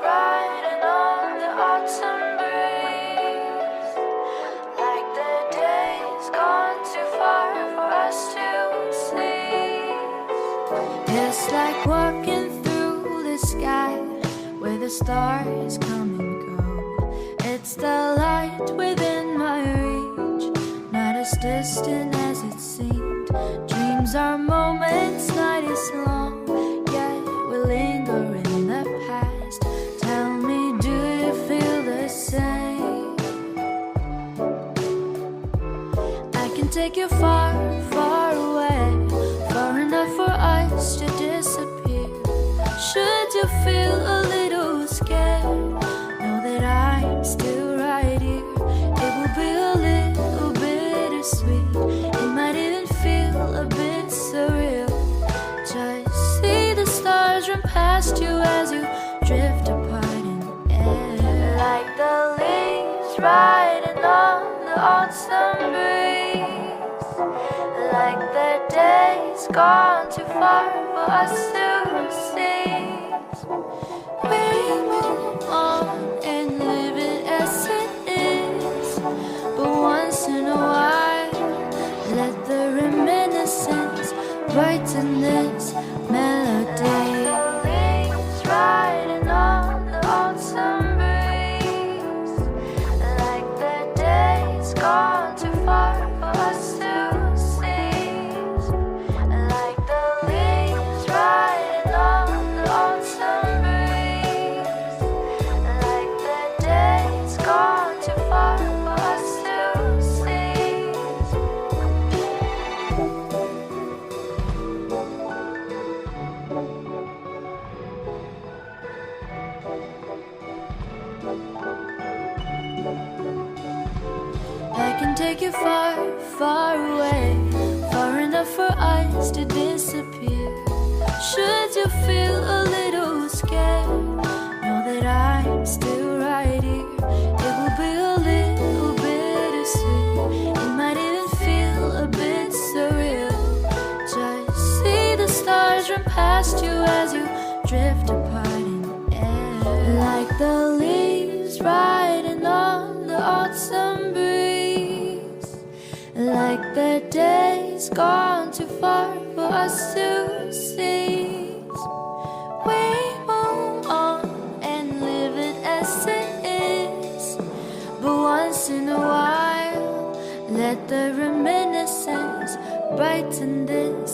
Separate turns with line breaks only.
riding on the autumn breeze, like the days gone too far for us to see. It's like walking through the sky where the stars come and go. It's the light within my reach, not as distant as it seemed. Dreams are moments, night is long, yet we linger in the past. Tell me, do you feel the same? I can take you far, far away, far enough for us to disappear. Should you feel a little scared, know that I'm still right here. It will be a little bittersweet, it might even feel a bit surreal. Just see the stars run past you as you drift apart in air, like the leaves riding on the autumn breeze, like the days gone too far for us to see. We move on and live it as it is, but once in a while, let the reminiscence brighten this melody. Leaves riding on the autumn breeze, like the days gone too far for us to seize, like the leaves riding on the autumn breeze, like the days gone too far for us to seize. I can take you far, far away, far enough for us to disappear. Should you feel a little scared, know that I'm still right here. It will be a little bittersweet, it might even feel a bit surreal. Just see the stars run past you as you drift apart in air, like the leaves riding on the autumn breeze, like the days gone too far for us to seize. We move on and live it as it is, but once in a while, let the reminiscence brighten this